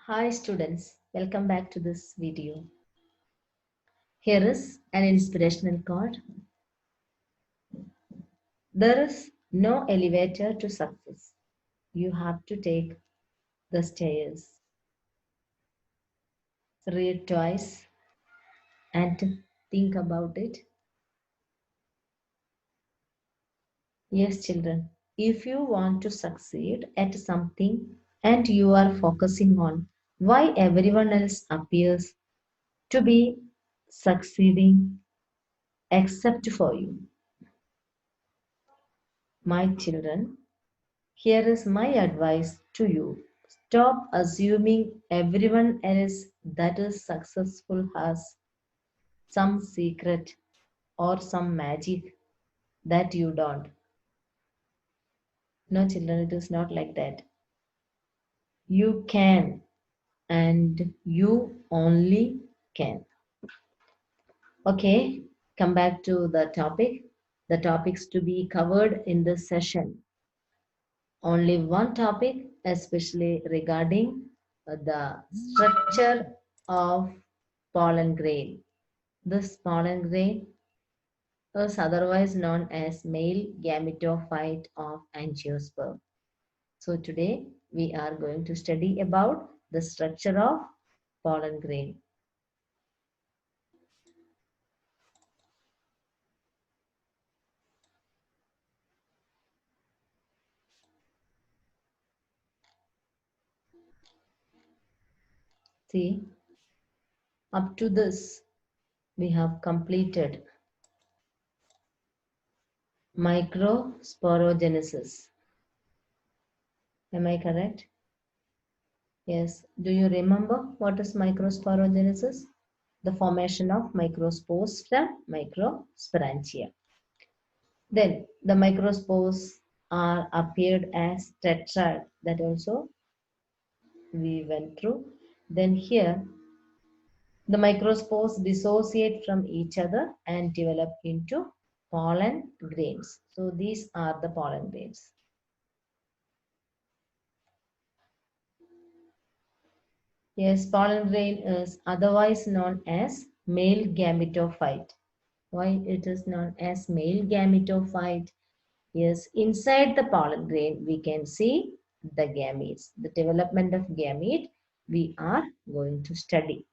Hi students, welcome back to this video. Here is an inspirational quote. There is no elevator to success. You have to take the stairs. Read twice and think about it. Yes, children, if you want to succeed at something and you are focusing on why everyone else appears to be succeeding except for you, my children, here is my advice to you. Stop assuming everyone else that is successful has some secret or some magic that you don't. No, children, it is not like that. You can, and you only can. Okay, come back to the topic. The topics to be covered in this session. Only one topic, especially regarding the structure of pollen grain. This pollen grain is otherwise known as male gametophyte of angiosperm. So today we are going to study about the structure of pollen grain. See, up to this we have completed microsporogenesis. Am I correct? Yes. Do you remember what is microsporogenesis? The formation of microspores from microsporangia. Then the microspores are appeared as tetrad. That also we went through. Then here the microspores dissociate from each other and develop into pollen grains. So these are the pollen grains. Yes, pollen grain is otherwise known as male gametophyte. Why it is known as male gametophyte? Yes, inside the pollen grain we can see the gametes. The development of gamete we are going to study.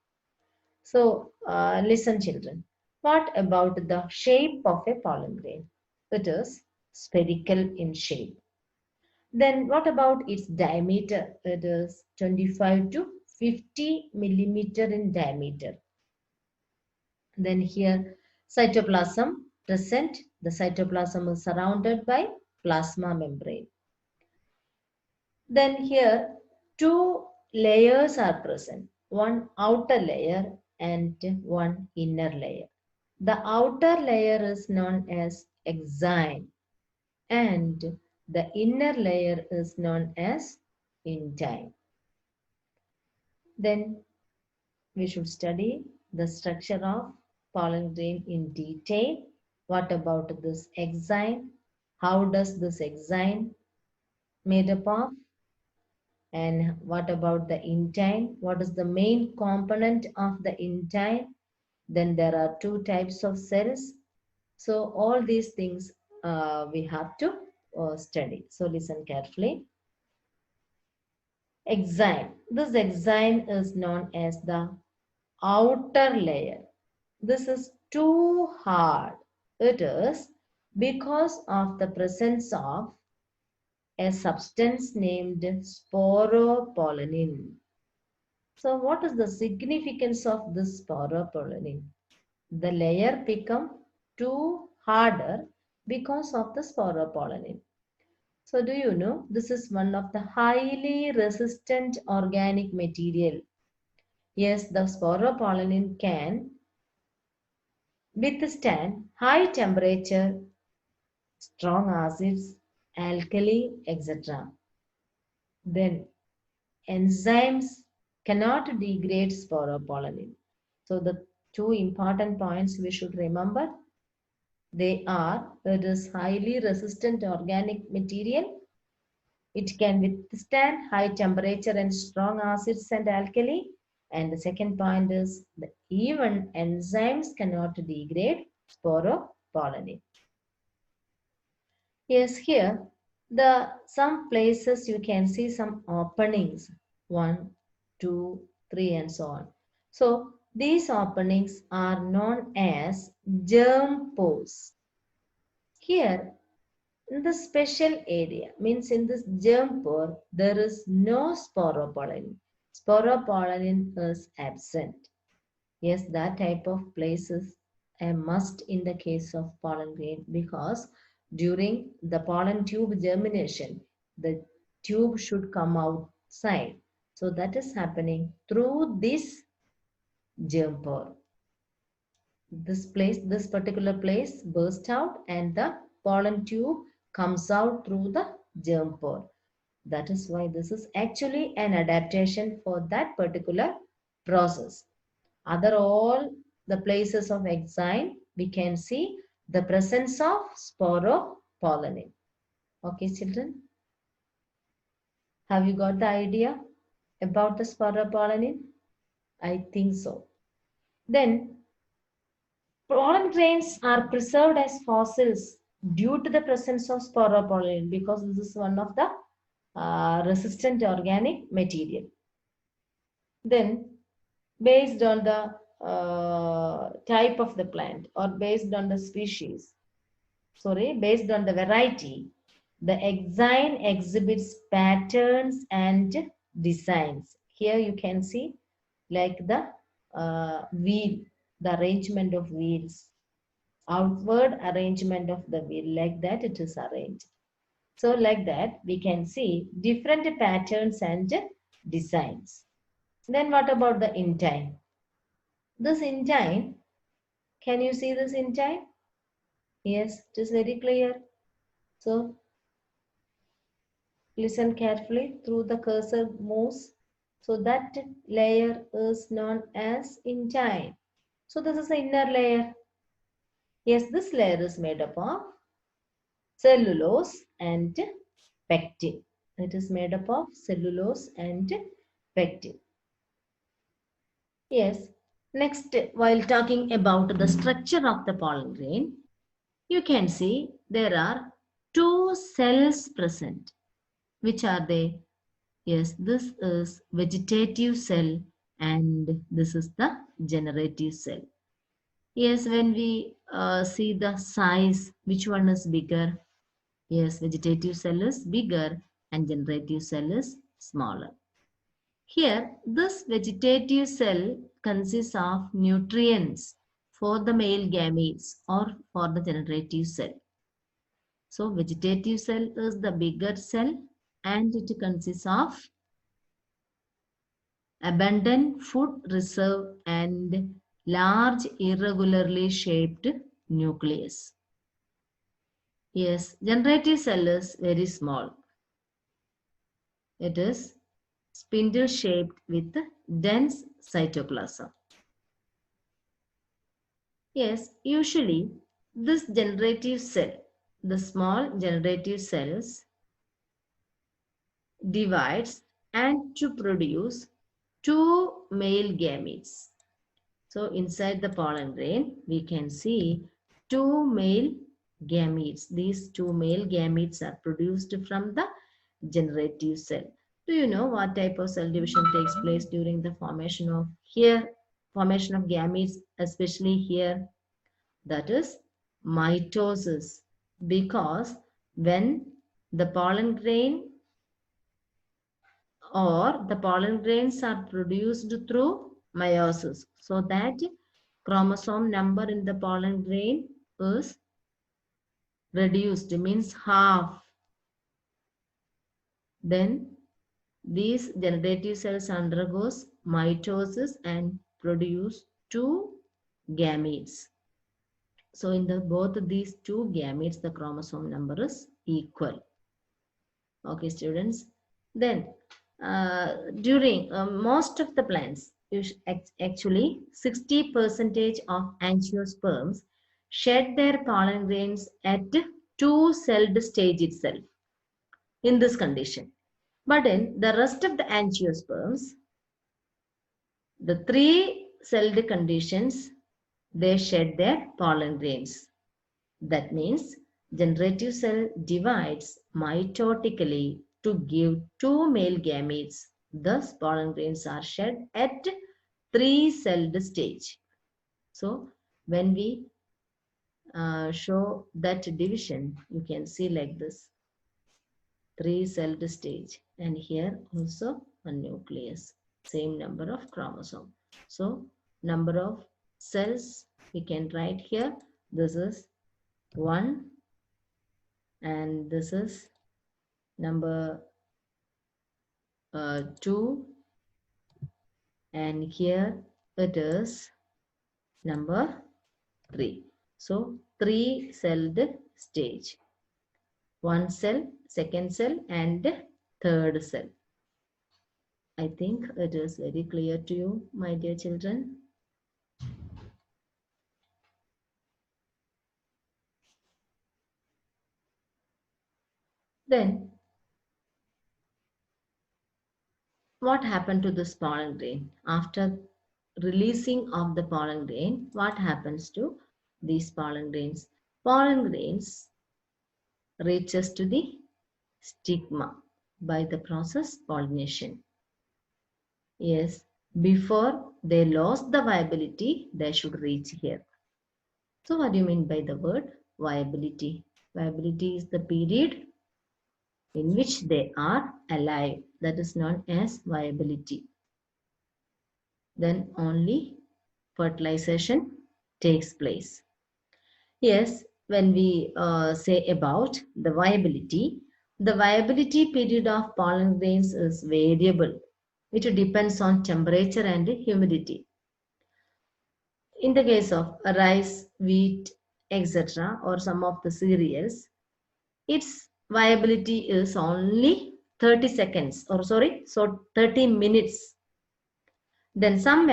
So listen children. What about the shape of a pollen grain? It is spherical in shape. Then what about its diameter? It is 25 to 50 millimeter in diameter. Then here cytoplasm present. The cytoplasm is surrounded by plasma membrane. Then here two layers are present. One outer layer and one inner layer. The outer layer is known as exine and the inner layer is known as intine. Then we should study the structure of pollen grain in detail. What about this exine? How does this exine made up of? And what about the intine? What is the main component of the intine? Then there are two types of cells. So all these things we have to study. So listen carefully. Exine. This exine is known as the outer layer. This is too hard. It is because of the presence of a substance named sporopollenin. So what is the significance of this sporopollenin? The layer become too harder because of the sporopollenin. So do you know this is one of the highly resistant organic material. Yes, the sporopollenin can withstand high temperature, strong acids, alkali, etc. Then enzymes cannot degrade sporopollenin. So the two important points we should remember, they are it is highly resistant organic material It can withstand high temperature and strong acids and alkali. And the second point is the even enzymes cannot degrade sporopollen. Yes, here the some places you can see some openings, one, two, three, and so on. So these openings are known as germ pores. Here in the special area, means in this germ pore, there is no sporopollen. Sporopollen is absent. Yes, that type of place is a must in the case of pollen grain because during the pollen tube germination, the tube should come outside. So that is happening through this germ pore. This particular place bursts out and the pollen tube comes out through the germ pore. That is why this is actually an adaptation for that particular process. Other all the places of exile, we can see the presence of sporopollen. Okay, children, have you got the idea about the sporopollen? I think so. Then pollen grains are preserved as fossils due to the presence of sporopollen because this is one of the resistant organic material. Then, based on the type of the plant or based on the species, based on the variety, the exine exhibits patterns and designs. Here you can see like the wheel, the arrangement of wheels, outward arrangement of the wheel, like that it is arranged. So like that we can see different patterns and designs. Then what about the intine? This intine, can you see this intine? Yes, it is very clear. So listen carefully through the cursor moves. So that layer is known as intine. So this is the inner layer. Yes, this layer is made up of cellulose and pectin. It is made up of cellulose and pectin. Yes. Next, while talking about the structure of the pollen grain, you can see there are two cells present. Which are they? Yes, this is vegetative cell and this is the generative cell. Yes, when we see the size, which one is bigger? Yes, vegetative cell is bigger and generative cell is smaller. Here, this vegetative cell consists of nutrients for the male gametes or for the generative cell. So, vegetative cell is the bigger cell and it consists of abundant food reserve and large irregularly shaped nucleus. Yes, generative cell is very small. It is spindle shaped with dense cytoplasm. Yes, usually this generative cell, the small generative cells divides and to produce two male gametes. So inside the pollen grain, we can see two male gametes. These two male gametes are produced from the generative cell. Do you know what type of cell division takes place during the formation of gametes, especially here? That is mitosis. Because when the pollen grain or the pollen grains are produced through meiosis, so that chromosome number in the pollen grain is reduced, means half. Then these generative cells undergoes mitosis and produce two gametes. So in the both of these two gametes, the chromosome number is equal. Okay, students. Then during most of the plants, actually 60% of angiosperms shed their pollen grains at two-celled stage itself. in this condition. But in the rest of the angiosperms, the three-celled conditions, they shed their pollen grains. That means generative cell divides mitotically to give two male gametes. Thus, pollen grains are shed at three-celled stage. So, when we show that division, you can see like this, three-celled stage, and here also a nucleus, same number of chromosome. So, number of cells we can write here. This is 1 and this is number 2, and here it is number 3. So, three-celled stage. One cell, second cell, and third cell. I think it is very clear to you, my dear children. Then, what happened to this pollen grain? After releasing of the pollen grain, what happens to these pollen grains? Pollen grains reaches to the stigma by the process pollination. Yes, before they lost the viability, they should reach here. So what do you mean by the word viability? Viability is the period in which they are alive. That is known as viability. Then only fertilization takes place. Yes, when we say about the viability period of pollen grains is variable. It depends on temperature and humidity. In the case of rice, wheat, etc., or some of the cereals, its viability is only 30 seconds, or sorry, so 30 minutes. Then some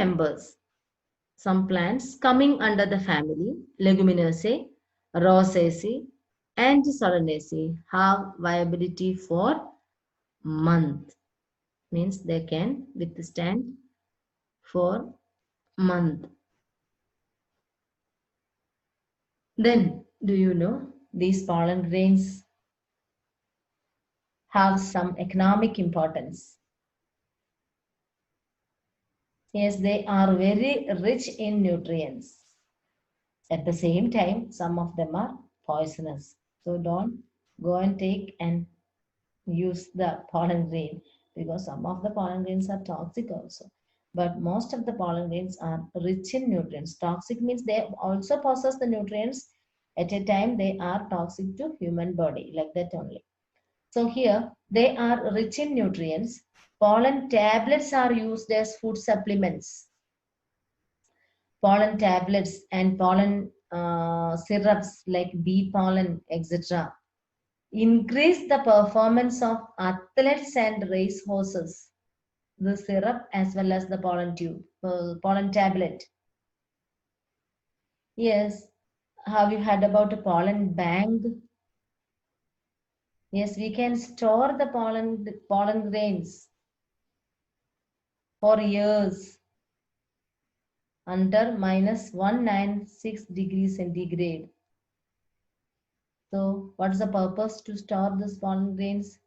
plants coming under the family Leguminosae, Rosaceae, and Solanaceae have viability for month. Means they can withstand for month. Then, do you know these pollen grains have some economic importance? Yes, they are very rich in nutrients. At the same time, some of them are poisonous. So don't go and take and use the pollen grain, because some of the pollen grains are toxic also. But most of the pollen grains are rich in nutrients. Toxic means they also possess the nutrients. At a time, they are toxic to human body, like that only. So here, they are rich in nutrients. Pollen tablets are used as food supplements. Pollen tablets and pollen syrups like bee pollen, etc., increase the performance of athletes and race horses. The syrup as well as the pollen tube, pollen tablet. Yes, have you heard about a pollen bank? Yes, we can store the pollen grains for years under minus 196 degrees centigrade. So, what is the purpose to store these pollen grains?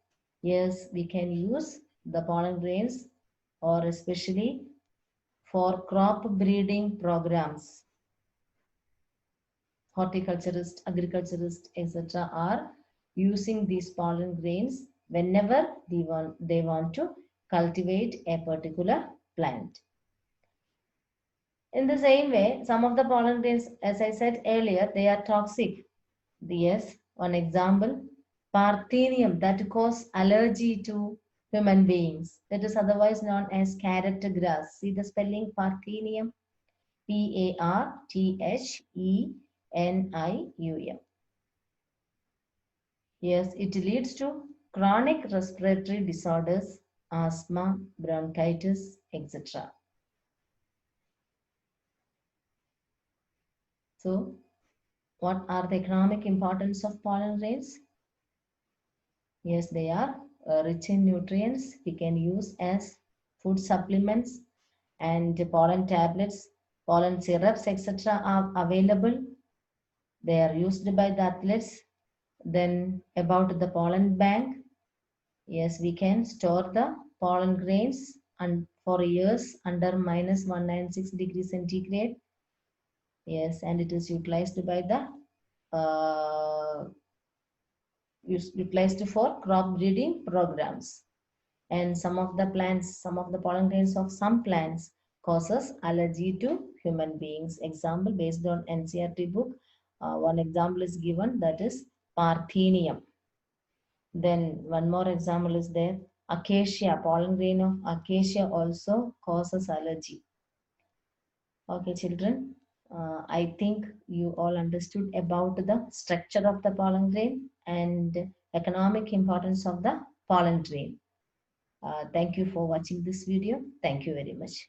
Yes, we can use the pollen grains or especially for crop breeding programs. Horticulturists, agriculturists, etc. are using these pollen grains whenever they want to cultivate a particular plant. In the same way, some of the pollen grains, as I said earlier, they are toxic. Yes, one example, Parthenium that cause allergy to human beings. That is otherwise known as carrot grass. See the spelling Parthenium, Parthenium. Yes, it leads to chronic respiratory disorders, asthma, bronchitis, etc. So, what are the economic importance of pollen grains? Yes, they are rich in nutrients. We can use as food supplements, and pollen tablets, pollen syrups, etc. are available. They are used by the athletes. Then about the pollen bank, yes, we can store the pollen grains and for years under minus 196 degrees centigrade. Yes, and it is utilized by the utilized for crop breeding programs. And some of the plants, some of the pollen grains of some plants causes allergy to human beings. Example based on NCERT book, one example is given, that is Parthenium. Then one more example is there, acacia, pollen grain of acacia also causes allergy. Okay, children, I think you all understood about the structure of the pollen grain and economic importance of the pollen grain. Thank you for watching this video. Thank you very much.